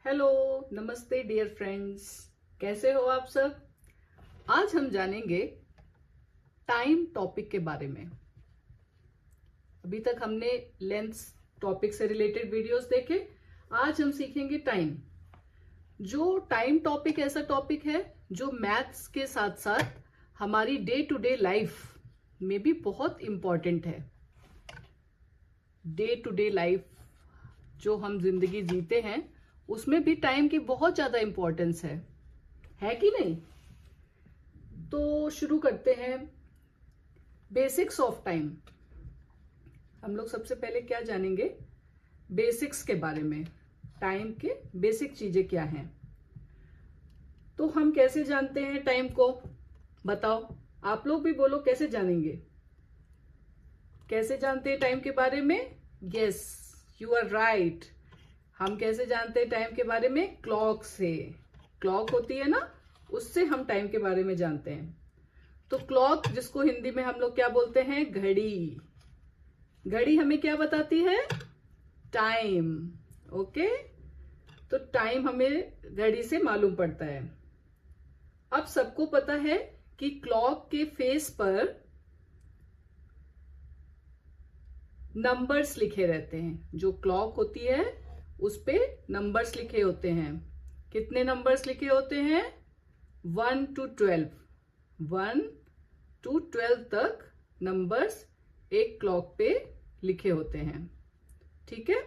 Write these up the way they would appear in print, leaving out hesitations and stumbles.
Hello, नमस्ते dear friends. कैसे हो आप सब। आज हम जानेंगे टाइम टॉपिक के बारे में। अभी तक हमने लेंथ टॉपिक से रिलेटेड वीडियोस देखे। आज हम सीखेंगे टाइम। जो टाइम टॉपिक ऐसा टॉपिक है जो मैथ्स के साथ साथ हमारी डे टू डे लाइफ में भी बहुत इंपॉर्टेंट है। डे टू डे लाइफ जो हम जिंदगी जीते हैं उसमें भी टाइम की बहुत ज्यादा इंपॉर्टेंस है कि नहीं। तो शुरू करते हैं। Basics of time. हम लोग सबसे पहले क्या जानेंगे, बेसिक्स के बारे में। टाइम के बेसिक चीजें क्या हैं। तो हम कैसे जानते हैं टाइम को, बताओ। आप लोग भी बोलो, कैसे जानेंगे, कैसे जानते हैं टाइम के बारे में। Yes, you are right. हम कैसे जानते हैं टाइम के बारे में? क्लॉक से। क्लॉक होती है ना, उससे हम टाइम के बारे में जानते हैं। तो क्लॉक, जिसको हिंदी में हम लोग क्या बोलते हैं, घड़ी। घड़ी हमें क्या बताती है? टाइम। ओके, तो टाइम हमें घड़ी से मालूम पड़ता है। अब सबको पता है कि क्लॉक के फेस पर नंबर्स लिखे रहते हैं। जो क्लॉक होती है उस पे नंबर्स लिखे होते हैं। कितने नंबर्स लिखे होते हैं? 1 to 12। 1 to 12 तक नंबर्स एक क्लॉक पे लिखे होते हैं। ठीक है।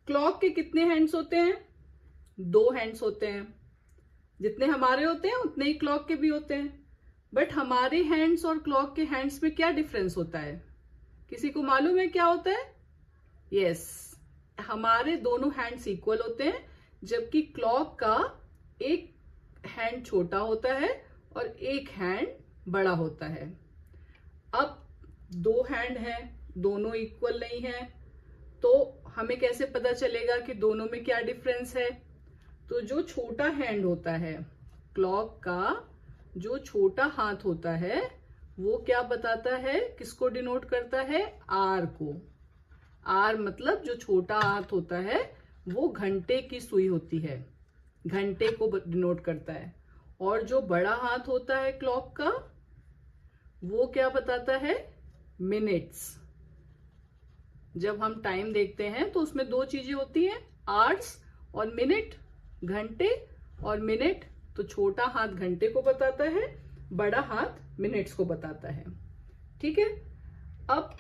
क्लॉक के कितने हैंड्स होते हैं? 2 हैंड्स होते हैं। जितने हमारे होते हैं उतने ही क्लॉक के भी होते हैं। बट हमारे हैंड्स और क्लॉक के हैंड्स में क्या डिफरेंस होता है? किसी को मालूम है क्या होता है? यस, हमारे दोनों हैंड्स इक्वल होते हैं, जबकि क्लॉक का एक हैंड छोटा होता है और एक हैंड बड़ा होता है। अब 2 हैंड हैं, दोनों इक्वल नहीं है, तो हमें कैसे पता चलेगा कि दोनों में क्या डिफरेंस है? तो जो छोटा हैंड होता है क्लॉक का, जो छोटा हाथ होता है, वो क्या बताता है, किसको डिनोट करता है? आर को। आर मतलब जो छोटा हाथ होता है वो घंटे की सुई होती है, घंटे को डिनोट करता है। और जो बड़ा हाथ होता है क्लॉक का, वो क्या बताता है? मिनट्स। जब हम टाइम देखते हैं तो उसमें 2 चीजें होती हैं, आवर्स और मिनट। घंटे और मिनट। तो छोटा हाथ घंटे को बताता है, बड़ा हाथ मिनट्स को बताता है। ठीक है। अब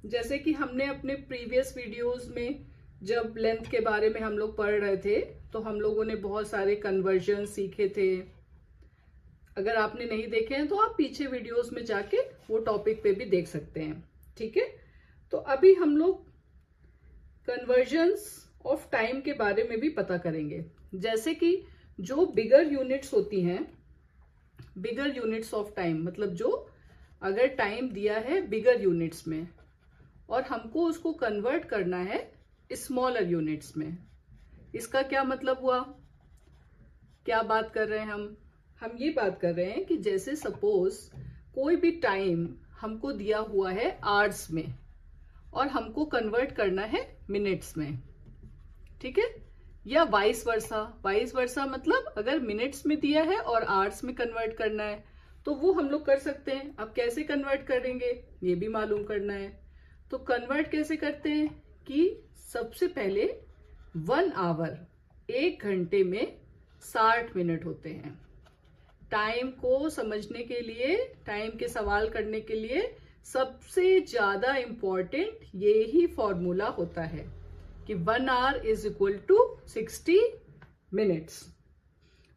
जैसे कि हमने अपने प्रीवियस वीडियोस में जब लेंथ के बारे में हम लोग पढ़ रहे थे, तो हम लोगों ने बहुत सारे कन्वर्जन सीखे थे। अगर आपने नहीं देखे हैं तो आप पीछे वीडियोस में जाके वो टॉपिक पे भी देख सकते हैं। ठीक है। तो अभी हम लोग कन्वर्जन्स ऑफ टाइम के बारे में भी पता करेंगे। जैसे कि जो बिगर यूनिट्स होती हैं, बिगर यूनिट्स ऑफ टाइम मतलब जो अगर टाइम दिया है बिगर यूनिट्स में और हमको उसको कन्वर्ट करना है स्मॉलर यूनिट्स में, इसका क्या मतलब हुआ? क्या बात कर रहे हैं हम ये बात कर रहे हैं कि जैसे सपोज कोई भी टाइम हमको दिया हुआ है आवर्स में और हमको कन्वर्ट करना है मिनट्स में। ठीक है। या वाइस वर्सा। वाइस वर्सा मतलब अगर मिनट्स में दिया है और आवर्स में कन्वर्ट करना है तो वो हम लोग कर सकते हैं। अब कैसे कन्वर्ट करेंगे ये भी मालूम करना है। तो कन्वर्ट कैसे करते हैं कि सबसे पहले 1 आवर, 1 घंटे में 60 मिनट होते हैं। टाइम को समझने के लिए, टाइम के सवाल करने के लिए सबसे ज्यादा इंपॉर्टेंट यही फॉर्मूला होता है कि 1 hour is equal to 60 minutes.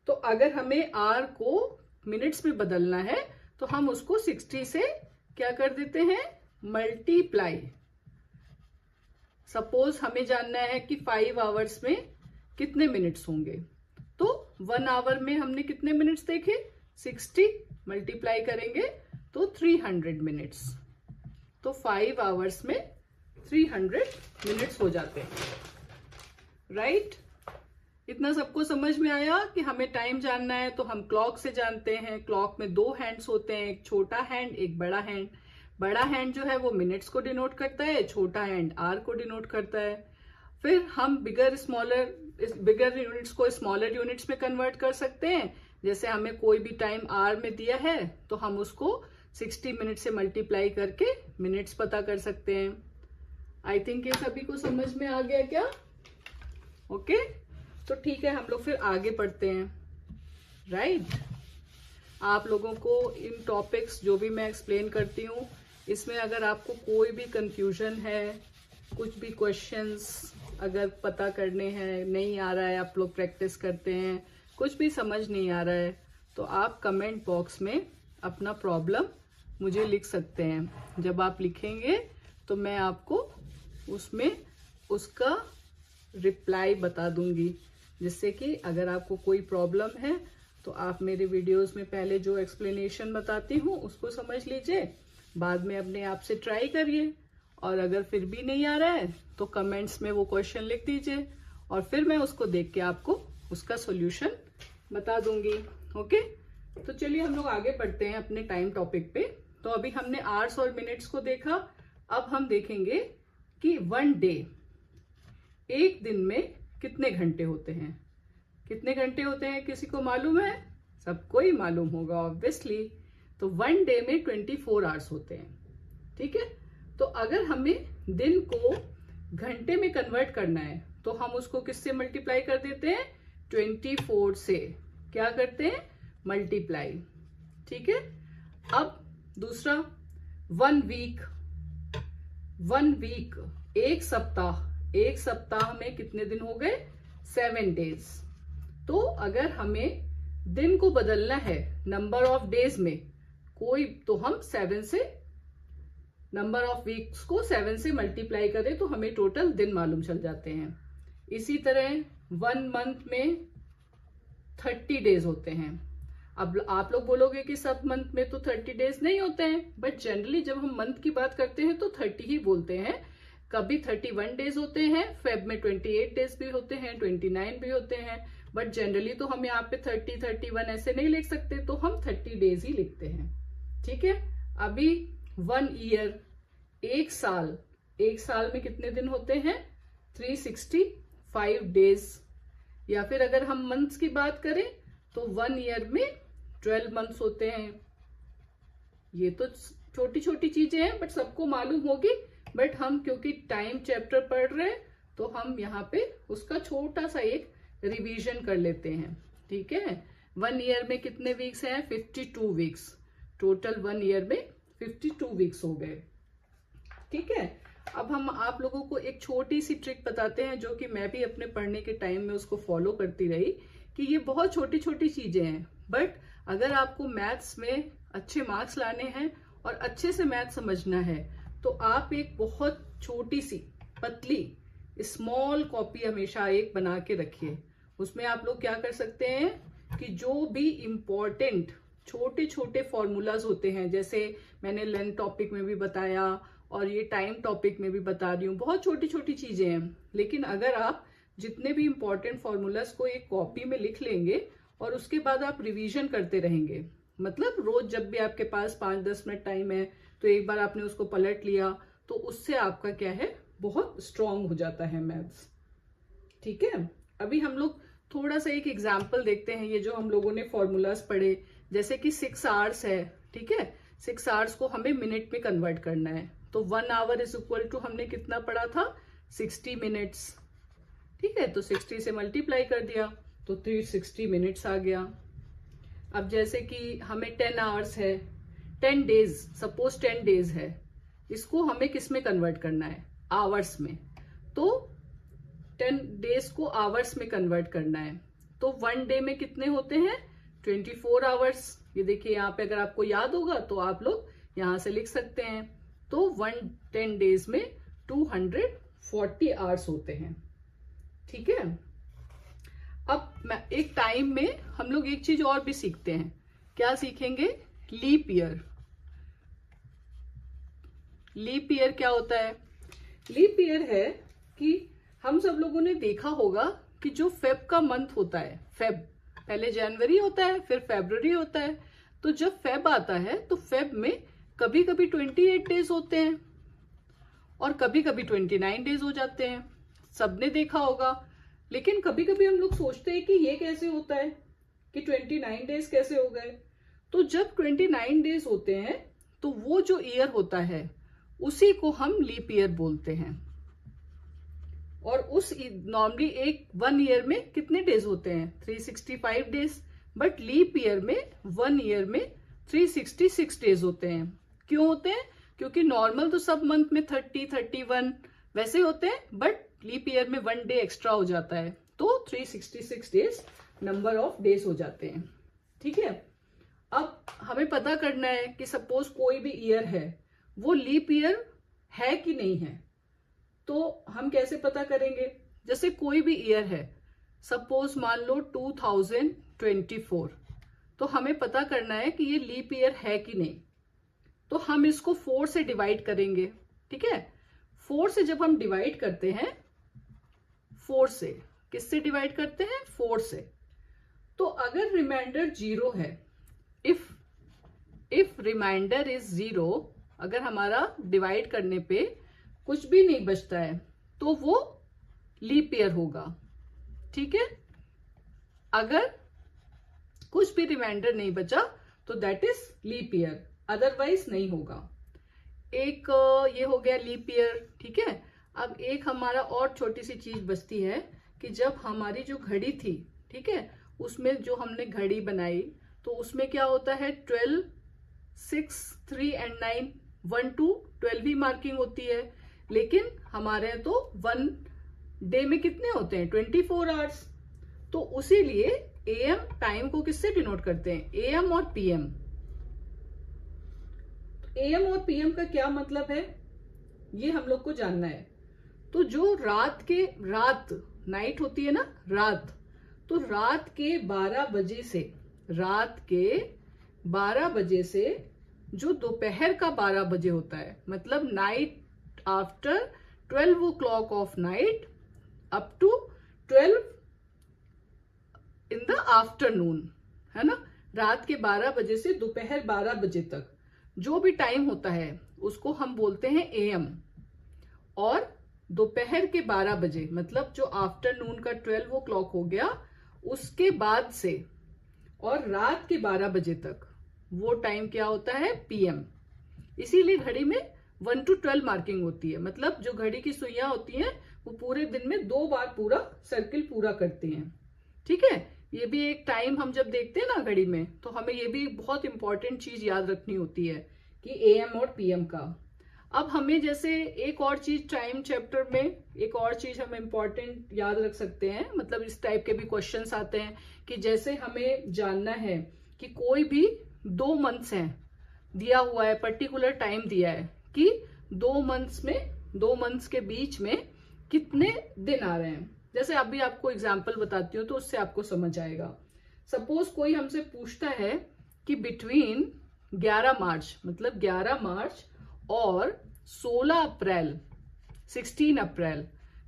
तो अगर हमें आर को मिनट्स में बदलना है तो हम उसको 60 से क्या कर देते हैं? मल्टीप्लाई। सपोज हमें जानना है कि 5 आवर्स में कितने मिनट्स होंगे, तो 1 आवर में हमने कितने मिनट्स देखे? 60 मल्टीप्लाई करेंगे तो 300 मिनट्स। तो 5 आवर्स में 300 मिनट्स हो जाते हैं। राइट। इतना सबको समझ में आया कि हमें टाइम जानना है तो हम क्लॉक से जानते हैं। क्लॉक में 2 हैंड्स होते हैं, एक छोटा हैंड, एक बड़ा हैंड। बड़ा हैंड जो है वो मिनट्स को डिनोट करता है, छोटा हैंड आवर को डिनोट करता है। फिर हम बिगर यूनिट्स को स्मॉलर यूनिट्स में कन्वर्ट कर सकते हैं। जैसे हमें कोई भी टाइम आवर में दिया है तो हम उसको 60 मिनट से मल्टीप्लाई करके मिनट्स पता कर सकते हैं। आई थिंक ये सभी को समझ में आ गया क्या? ओके, तो ठीक है, हम लोग फिर आगे बढ़ते हैं। राइट, आप लोगों को इन टॉपिक्स जो भी मैं एक्सप्लेन करती हूँ, इसमें अगर आपको कोई भी कंफ्यूजन है, कुछ भी क्वेश्चंस अगर पता करने हैं, नहीं आ रहा है, आप लोग प्रैक्टिस करते हैं, कुछ भी समझ नहीं आ रहा है, तो आप कमेंट बॉक्स में अपना प्रॉब्लम मुझे लिख सकते हैं। जब आप लिखेंगे तो मैं आपको उसमें उसका रिप्लाई बता दूंगी, जिससे कि अगर आपको कोई प्रॉब्लम है तो आप मेरे वीडियोस में पहले जो एक्सप्लेनेशन बताती हूँ उसको समझ लीजिए, बाद में अपने आप से ट्राई करिए, और अगर फिर भी नहीं आ रहा है तो कमेंट्स में वो क्वेश्चन लिख दीजिए और फिर मैं उसको देख के आपको उसका सॉल्यूशन बता दूंगी। ओके, तो चलिए हम लोग आगे बढ़ते हैं अपने टाइम टॉपिक पे। तो अभी हमने आवर्स और मिनट्स को देखा, अब हम देखेंगे कि वन डे, एक दिन में कितने घंटे होते हैं। कितने घंटे होते हैं किसी को मालूम है? सबको ही मालूम होगा ऑब्वियसली। तो वन डे में 24 आवर्स होते हैं। ठीक है, तो अगर हमें दिन को घंटे में कन्वर्ट करना है तो हम उसको किससे मल्टीप्लाई कर देते हैं? 24 से। क्या करते हैं? मल्टीप्लाई। ठीक है, अब दूसरा, वन वीक, एक सप्ताह में कितने दिन हो गए? 7 डेज। तो अगर हमें दिन को बदलना है नंबर ऑफ डेज में कोई, तो हम 7 से, नंबर ऑफ वीक्स को 7 से मल्टीप्लाई करें तो हमें टोटल दिन मालूम चल जाते हैं। इसी तरह 1 मंथ में 30 डेज होते हैं। अब आप लोग बोलोगे कि सब मंथ में तो 30 डेज नहीं होते हैं, बट जनरली जब हम मंथ की बात करते हैं तो 30 ही बोलते हैं। कभी 31 डेज होते हैं, फेब में 28 डेज भी होते हैं, 29 भी होते हैं, बट जनरली तो हम यहाँ पे 30, 31 ऐसे नहीं लिख सकते, तो हम 30 डेज ही लिखते हैं। ठीक है, अभी 1 ईयर, एक साल में कितने दिन होते हैं? 365 डेज। या फिर अगर हम मंथ्स की बात करें तो 1 ईयर में 12 मंथ्स होते हैं। ये तो छोटी छोटी चीजें हैं बट सबको मालूम होगी, बट हम क्योंकि टाइम चैप्टर पढ़ रहे हैं तो हम यहाँ पे उसका छोटा सा एक रिवीजन कर लेते हैं। ठीक है, 1 ईयर में कितने वीक्स हैं? 52 वीक्स। टोटल 1 ईयर में 52 वीक्स हो गए। ठीक है, अब हम आप लोगों को एक छोटी सी ट्रिक बताते हैं जो कि मैं भी अपने पढ़ने के टाइम में उसको फॉलो करती रही, कि ये बहुत छोटी छोटी चीजें हैं, बट अगर आपको मैथ्स में अच्छे मार्क्स लाने हैं और अच्छे से मैथ समझना है तो आप एक बहुत छोटी सी पतली स्मॉल कॉपी हमेशा एक बना के रखिए। उसमें आप लोग क्या कर सकते हैं कि जो भी इम्पोर्टेंट छोटे छोटे फॉर्मूलाज होते हैं, जैसे मैंने लेंथ टॉपिक में भी बताया और ये टाइम टॉपिक में भी बता रही हूँ, बहुत छोटी छोटी चीजें हैं, लेकिन अगर आप जितने भी इम्पोर्टेंट फॉर्मूलाज को एक कॉपी में लिख लेंगे और उसके बाद आप रिवीजन करते रहेंगे, मतलब रोज जब भी आपके पास 5-10 मिनट टाइम है तो एक बार आपने उसको पलट लिया, तो उससे आपका क्या है, बहुत स्ट्रांग हो जाता है मैथ्स। ठीक है, अभी हम लोग थोड़ा सा एक एग्जाम्पल देखते हैं। ये जो हम लोगों ने फॉर्मूलाज पढ़े, जैसे कि 6 आवर्स है। ठीक है, 6 आवर्स को हमें मिनट में कन्वर्ट करना है, तो 1 आवर इज इक्वल टू हमने कितना पढ़ा था? 60 मिनट्स। ठीक है, तो 60 से मल्टीप्लाई कर दिया तो 360 मिनट्स आ गया। अब जैसे कि हमें 10 आवर्स है, 10 डेज, सपोज 10 डेज है, इसको हमें किस में कन्वर्ट करना है? आवर्स में। तो 10 डेज को आवर्स में कन्वर्ट करना है, तो 1 डे में कितने होते हैं? 24 आवर्स। ये देखिए यहाँ पे, अगर आपको याद होगा तो आप लोग यहाँ से लिख सकते हैं। तो 10 डेज में 240 आवर्स होते हैं। ठीक है, अब एक टाइम में हम लोग एक चीज और भी सीखते हैं। क्या सीखेंगे? Leap year. लीप ईयर क्या होता है? लीप ईयर है कि हम सब लोगों ने देखा होगा कि जो फेब का मंथ होता है, फेब पहले जनवरी होता है, फिर फरवरी होता है, तो जब फेब आता है तो फेब में कभी कभी 28 डेज होते हैं और कभी कभी 29 डेज हो जाते हैं। सबने देखा होगा। लेकिन कभी कभी हम लोग सोचते हैं कि ये कैसे होता है कि 29 डेज कैसे हो गए। तो जब 29 डेज होते हैं तो वो जो ईयर होता है उसी को हम लीप ईयर बोलते हैं। और उस नॉर्मली एक 1 ईयर में कितने डेज होते हैं? 365 डेज। बट लीप ईयर में 1 ईयर में 366 डेज होते हैं। क्यों होते हैं? क्योंकि नॉर्मल तो सब मंथ में 30, 31 वैसे होते हैं, बट लीप ईयर में 1 डे एक्स्ट्रा हो जाता है, तो 366 डेज नंबर ऑफ डेज हो जाते हैं। ठीक है, अब हमें पता करना है कि सपोज कोई भी ईयर है वो लीप ईयर है कि नहीं है। तो हम कैसे पता करेंगे? जैसे कोई भी ईयर है, सपोज मान लो 2024, तो हमें पता करना है कि ये लीप ईयर है कि नहीं। तो हम इसको 4 से डिवाइड करेंगे। ठीक है, 4 से जब हम डिवाइड करते हैं, 4 से किससे डिवाइड करते हैं? 4 से। तो अगर रिमाइंडर 0 है, इफ रिमाइंडर इज 0, अगर हमारा डिवाइड करने पे कुछ भी नहीं बचता है तो वो लीप ईयर होगा। ठीक है, अगर कुछ भी रिमाइंडर नहीं बचा तो that is leap year, otherwise नहीं होगा। एक ये हो गया लीप ईयर। ठीक है, अब एक हमारा और छोटी सी चीज बचती है कि जब हमारी जो घड़ी थी, ठीक है, उसमें जो हमने घड़ी बनाई तो उसमें क्या होता है? 12, 6, 3 एंड 9, 1 to 12 ही मार्किंग होती है। लेकिन हमारे तो 1 डे में कितने होते हैं? 24 आवर्स। तो उसी लिए एएम टाइम को किससे डिनोट करते हैं? एएम और पीएम। एएम और पीएम का क्या मतलब है ये हम लोग को जानना है। तो जो रात नाइट होती है ना, रात, तो रात के 12 बजे से जो दोपहर का 12 बजे होता है, मतलब night after 12 o'clock of night up to 12 in the afternoon, है ना। रात के 12 बजे से दोपहर 12 बजे तक जो भी टाइम होता है उसको हम बोलते हैं एएम। और दोपहर के 12 बजे मतलब जो आफ्टरनून का 12 o'clock हो गया, उसके बाद से और रात के 12 बजे तक वो टाइम क्या होता है? पीएम। इसीलिए घड़ी में 1 to 12 मार्किंग होती है। मतलब जो घड़ी की सुइयां होती हैं वो पूरे दिन में 2 बार पूरा सर्किल पूरा करती हैं। ठीक है, ये भी एक टाइम हम जब देखते हैं ना घड़ी में, तो हमें ये भी बहुत इंपॉर्टेंट चीज याद रखनी होती है कि एएम और पीएम का। अब हमें जैसे एक और चीज टाइम चैप्टर में एक और चीज हम इंपॉर्टेंट याद रख सकते हैं, मतलब इस टाइप के भी क्वेश्चंस आते हैं कि जैसे हमें जानना है कि कोई भी 2 मंथ्स हैं, दिया हुआ है, पर्टिकुलर टाइम दिया है कि 2 मंथ्स के बीच में कितने दिन आ रहे हैं। जैसे अभी आपको एग्जाम्पल बताती हूँ तो उससे आपको समझ आएगा। सपोज कोई हमसे पूछता है कि बिटवीन 11 मार्च मतलब 11 मार्च और 16 अप्रैल,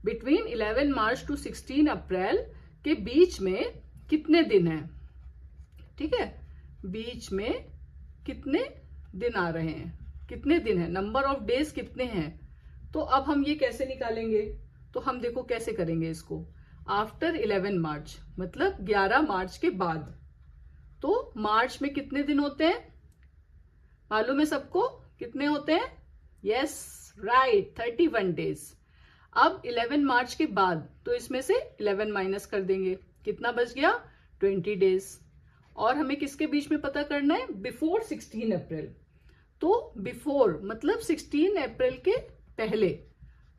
बिटवीन 11 मार्च टू 16 अप्रैल के बीच में कितने दिन हैं। ठीक है, बीच में कितने दिन आ रहे हैं, कितने दिन है, नंबर ऑफ डेज कितने हैं। तो अब हम ये कैसे निकालेंगे? तो हम देखो कैसे करेंगे इसको। आफ्टर 11 मार्च मतलब 11 मार्च के बाद, तो मार्च में कितने दिन होते हैं? मालूम है सबको कितने होते हैं? Yes right, 31 days. अब 11 मार्च के बाद तो इसमें से 11 माइनस कर देंगे, कितना बच गया? 20 डेज। और हमें किसके बीच में पता करना है? बिफोर 16 अप्रैल। तो बिफोर मतलब 16 अप्रैल के पहले,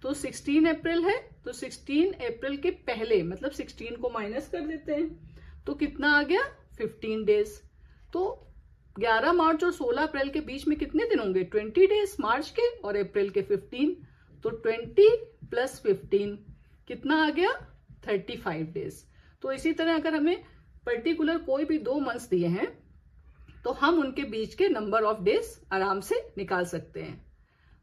तो 16 अप्रैल है तो 16 अप्रैल के पहले मतलब 16 को माइनस कर देते हैं, तो कितना आ गया? 15 डेज। तो 11 मार्च और 16 अप्रैल के बीच में कितने दिन होंगे? 20 डेज मार्च के और अप्रैल के 15, तो 20 प्लस 15 कितना आ गया? 35 डेज। तो इसी तरह अगर हमें पर्टिकुलर कोई भी 2 मंथ्स दिए हैं तो हम उनके बीच के नंबर ऑफ डेज आराम से निकाल सकते हैं।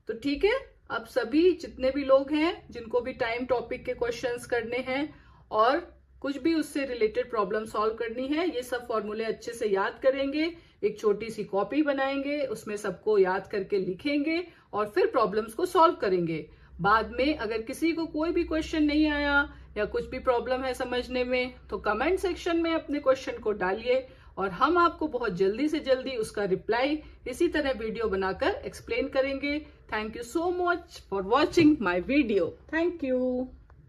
तो ठीक है, अब सभी जितने भी लोग हैं जिनको भी टाइम टॉपिक के क्वेश्चंस करने हैं और कुछ भी उससे रिलेटेड प्रॉब्लम सॉल्व करनी है, ये सब फॉर्मूले अच्छे से याद करेंगे, एक छोटी सी कॉपी बनाएंगे, उसमें सबको याद करके लिखेंगे और फिर प्रॉब्लम्स को सॉल्व करेंगे। बाद में अगर किसी को कोई भी क्वेश्चन नहीं आया या कुछ भी प्रॉब्लम है समझने में, तो कमेंट सेक्शन में अपने क्वेश्चन को डालिए और हम आपको बहुत जल्दी से जल्दी उसका रिप्लाई इसी तरह वीडियो बनाकर एक्सप्लेन करेंगे। Thank you so much for watching my video. Thank you.